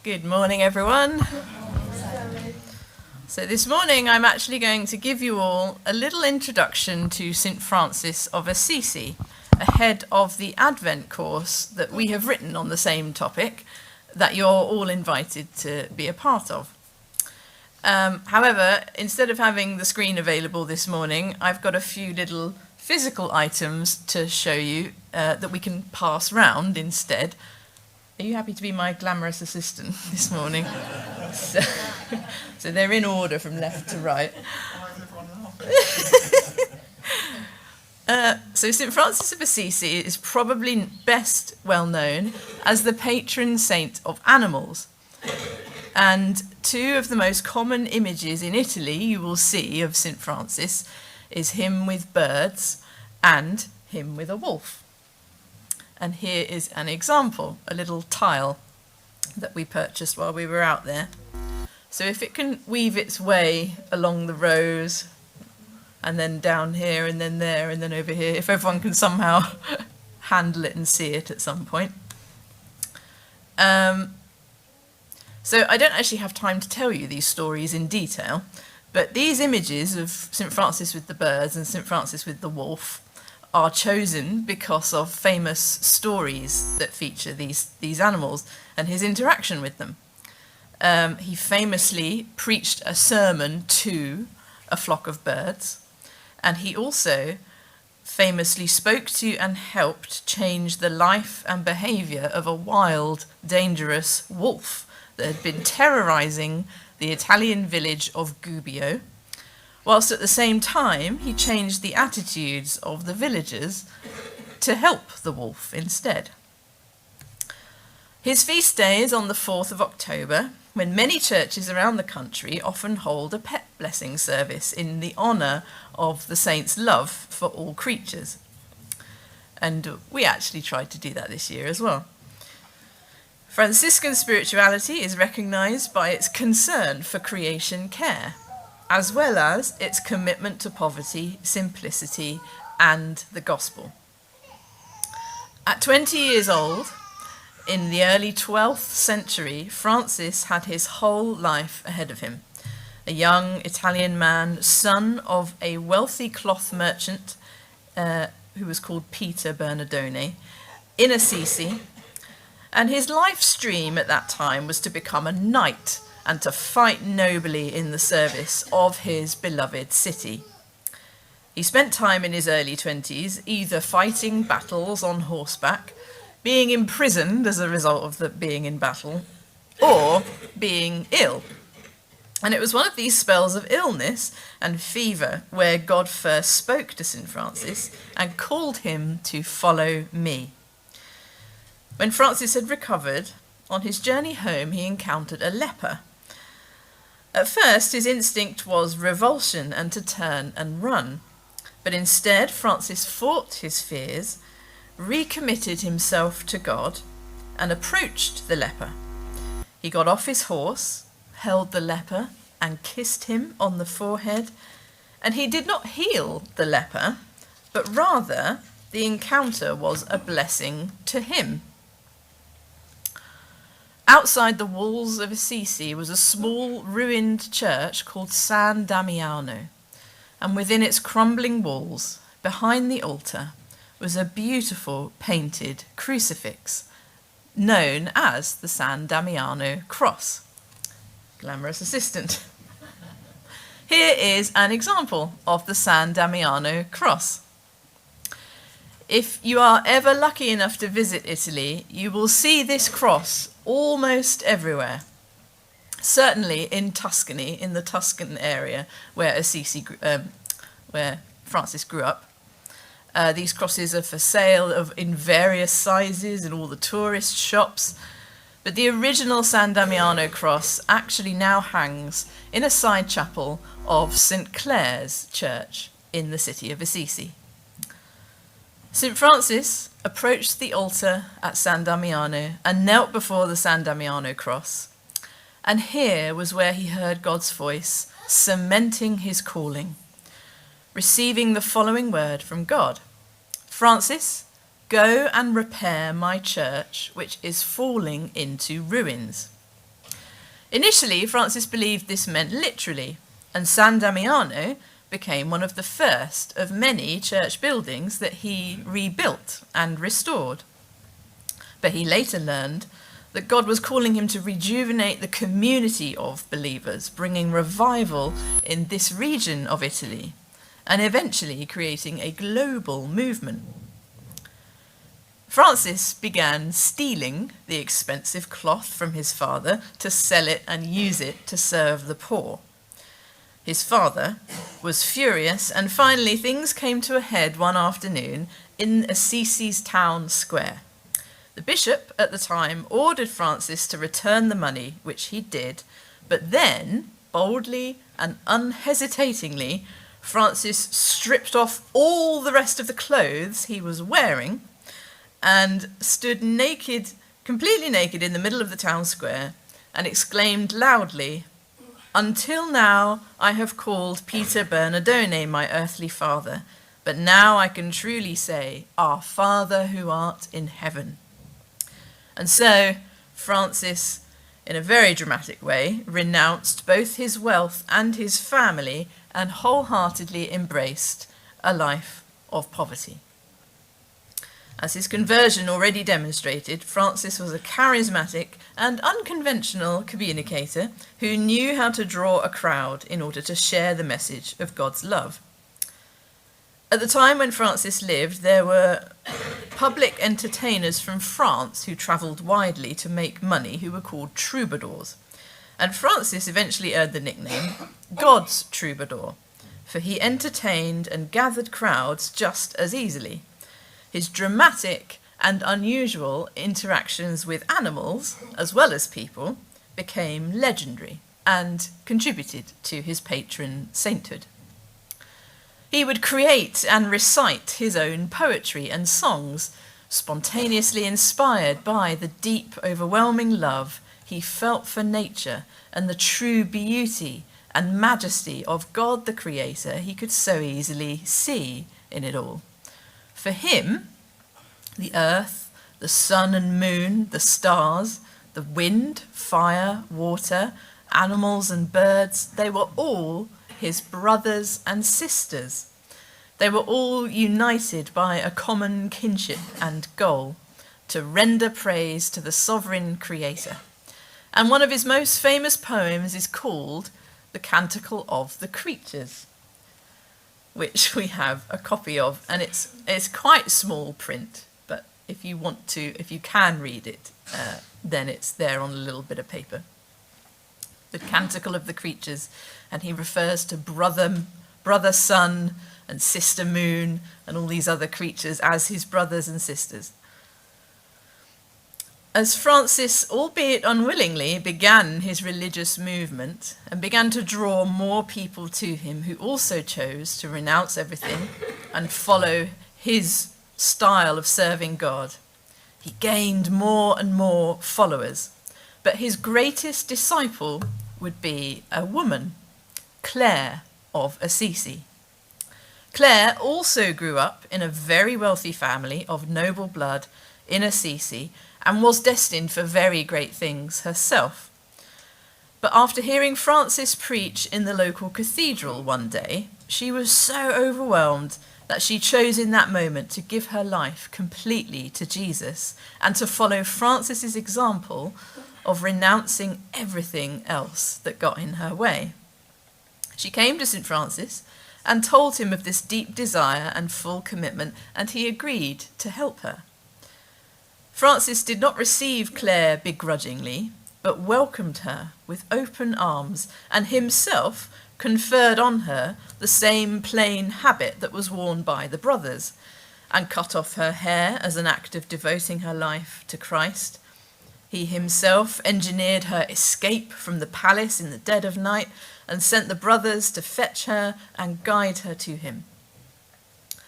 Good morning, everyone. So this morning I'm actually going to give you all a little introduction to St. Francis of Assisi, ahead of the Advent course that we have written on the same topic that you're all invited to be a part of. However, instead of having the screen available this morning, I've got a few little physical items to show you that we can pass round instead. Are you happy to be my glamorous assistant this morning? So they're in order from left to right. So St. Francis of Assisi is probably best well known as the patron saint of animals. And two of the most common images in Italy you will see of St. Francis is him with birds and him with a wolf. And here is an example, a little tile that we purchased while we were out there. So if it can weave its way along the rows and then down here and then there and then over here, if everyone can somehow handle it and see it at some point. So I don't actually have time to tell you these stories in detail, but these images of St. Francis with the birds and St. Francis with the wolf are chosen because of famous stories that feature these animals and his interaction with them. He famously preached a sermon to a flock of birds, and he also famously spoke to and helped change the life and behaviour of a wild, dangerous wolf that had been terrorising the Italian village of Gubbio, whilst at the same time he changed the attitudes of the villagers to help the wolf instead. His feast day is on the 4th of October, when many churches around the country often hold a pet blessing service in the honour of the saint's love for all creatures. And we actually tried to do that this year as well. Franciscan spirituality is recognised by its concern for creation care, as well as its commitment to poverty, simplicity, and the gospel. At 20 years old, in the early 12th century, Francis had his whole life ahead of him. A young Italian man, son of a wealthy cloth merchant who was called Peter Bernardone, in Assisi, and his life stream at that time was to become a knight and to fight nobly in the service of his beloved city. He spent time in his early 20s either fighting battles on horseback, being imprisoned as a result of being in battle, or being ill. And it was one of these spells of illness and fever where God first spoke to St. Francis and called him to follow me. When Francis had recovered, on his journey home he encountered a leper. At first, his instinct was revulsion and to turn and run. But instead, Francis fought his fears, recommitted himself to God, and approached the leper. He got off his horse, held the leper, and kissed him on the forehead. And he did not heal the leper, but rather the encounter was a blessing to him. Outside the walls of Assisi was a small ruined church called San Damiano, and within its crumbling walls, behind the altar, was a beautiful painted crucifix known as the San Damiano cross. Glamorous assistant. Here is an example of the San Damiano cross. If you are ever lucky enough to visit Italy, you will see this cross almost everywhere. Certainly in Tuscany, in the Tuscan area where where Francis grew up. These crosses are for sale in various sizes in all the tourist shops. But the original San Damiano cross actually now hangs in a side chapel of St. Clare's Church in the city of Assisi. St. Francis approached the altar at San Damiano and knelt before the San Damiano cross. And here was where he heard God's voice, cementing his calling, receiving the following word from God: Francis, go and repair my church, which is falling into ruins. Initially, Francis believed this meant literally, and San Damiano became one of the first of many church buildings that he rebuilt and restored. But he later learned that God was calling him to rejuvenate the community of believers, bringing revival in this region of Italy, and eventually creating a global movement. Francis began stealing the expensive cloth from his father to sell it and use it to serve the poor. His father was furious, and finally things came to a head one afternoon in Assisi's town square. The bishop at the time ordered Francis to return the money, which he did, but then, boldly and unhesitatingly, Francis stripped off all the rest of the clothes he was wearing and stood naked, completely naked in the middle of the town square and exclaimed loudly, "Until now I have called Peter Bernardone my earthly father, but now I can truly say, Our Father who art in heaven." And so Francis, in a very dramatic way, renounced both his wealth and his family and wholeheartedly embraced a life of poverty. As his conversion already demonstrated, Francis was a charismatic and unconventional communicator who knew how to draw a crowd in order to share the message of God's love. At the time when Francis lived, there were public entertainers from France who travelled widely to make money, who were called troubadours. And Francis eventually earned the nickname God's troubadour, for he entertained and gathered crowds just as easily. His dramatic and unusual interactions with animals, as well as people, became legendary and contributed to his patron sainthood. He would create and recite his own poetry and songs, spontaneously inspired by the deep, overwhelming love he felt for nature and the true beauty and majesty of God the Creator he could so easily see in it all. For him, the earth, the sun and moon, the stars, the wind, fire, water, animals and birds, they were all his brothers and sisters. They were all united by a common kinship and goal, to render praise to the sovereign Creator. And one of his most famous poems is called The Canticle of the Creatures, which we have a copy of, and it's quite small print, but if you can read it, then it's there on a little bit of paper. The Canticle of the Creatures, and he refers to brother sun and sister moon and all these other creatures as his brothers and sisters. As Francis, albeit unwillingly, began his religious movement and began to draw more people to him who also chose to renounce everything and follow his style of serving God, he gained more and more followers. But his greatest disciple would be a woman, Clare of Assisi. Clare also grew up in a very wealthy family of noble blood in Assisi and was destined for very great things herself. But after hearing Francis preach in the local cathedral one day, she was so overwhelmed that she chose in that moment to give her life completely to Jesus and to follow Francis's example of renouncing everything else that got in her way. She came to St. Francis and told him of this deep desire and full commitment, and he agreed to help her. Francis did not receive Clare begrudgingly, but welcomed her with open arms, and himself conferred on her the same plain habit that was worn by the brothers, and cut off her hair as an act of devoting her life to Christ. He himself engineered her escape from the palace in the dead of night and sent the brothers to fetch her and guide her to him.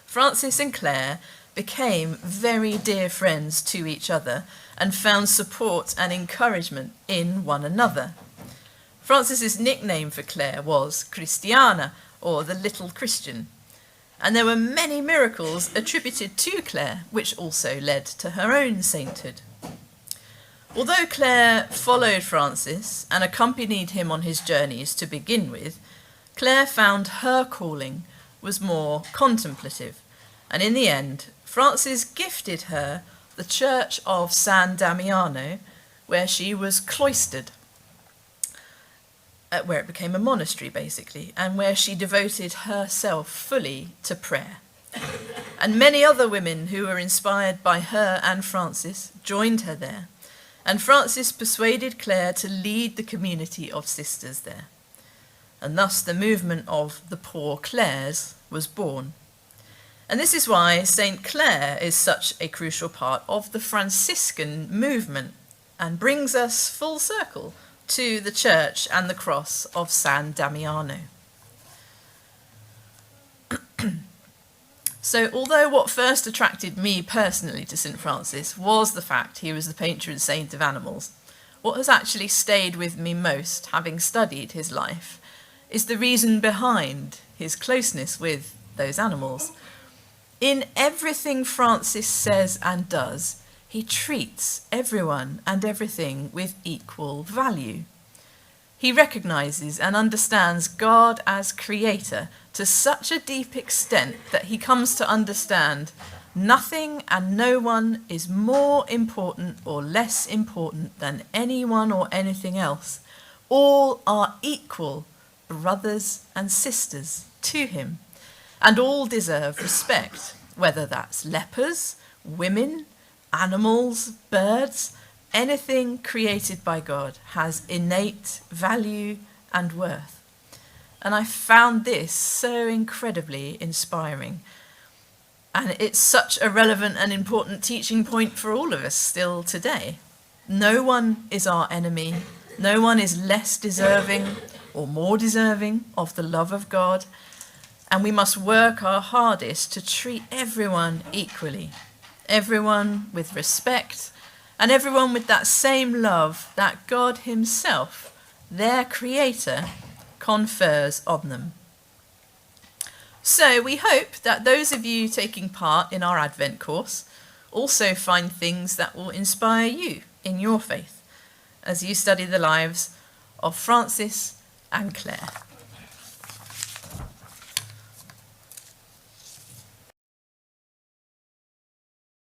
Francis and Clare became very dear friends to each other and found support and encouragement in one another. Francis's nickname for Clare was Christiana, or the Little Christian, and there were many miracles attributed to Clare, which also led to her own sainthood. Although Claire followed Francis and accompanied him on his journeys to begin with, Claire found her calling was more contemplative, and in the end, Francis gifted her the church of San Damiano, where she was cloistered, where it became a monastery basically, and where she devoted herself fully to prayer. And many other women who were inspired by her and Francis joined her there, and Francis persuaded Claire to lead the community of sisters there. And thus the movement of the Poor Clares was born. And this is why St. Clare is such a crucial part of the Franciscan movement and brings us full circle to the church and the cross of San Damiano. So although what first attracted me personally to St. Francis was the fact he was the patron saint of animals, what has actually stayed with me most, having studied his life, is the reason behind his closeness with those animals. In everything Francis says and does, he treats everyone and everything with equal value. He recognizes and understands God as creator to such a deep extent that he comes to understand nothing and no one is more important or less important than anyone or anything else. All are equal brothers and sisters to him, and all deserve respect, whether that's lepers, women, animals, birds. Anything created by God has innate value and worth. And I found this so incredibly inspiring. And it's such a relevant and important teaching point for all of us still today. No one is our enemy. No one is less deserving or more deserving of the love of God. And we must work our hardest to treat everyone equally. Everyone with respect, and everyone with that same love that God himself, their creator, confers on them. So we hope that those of you taking part in our Advent course also find things that will inspire you in your faith as you study the lives of Francis and Claire.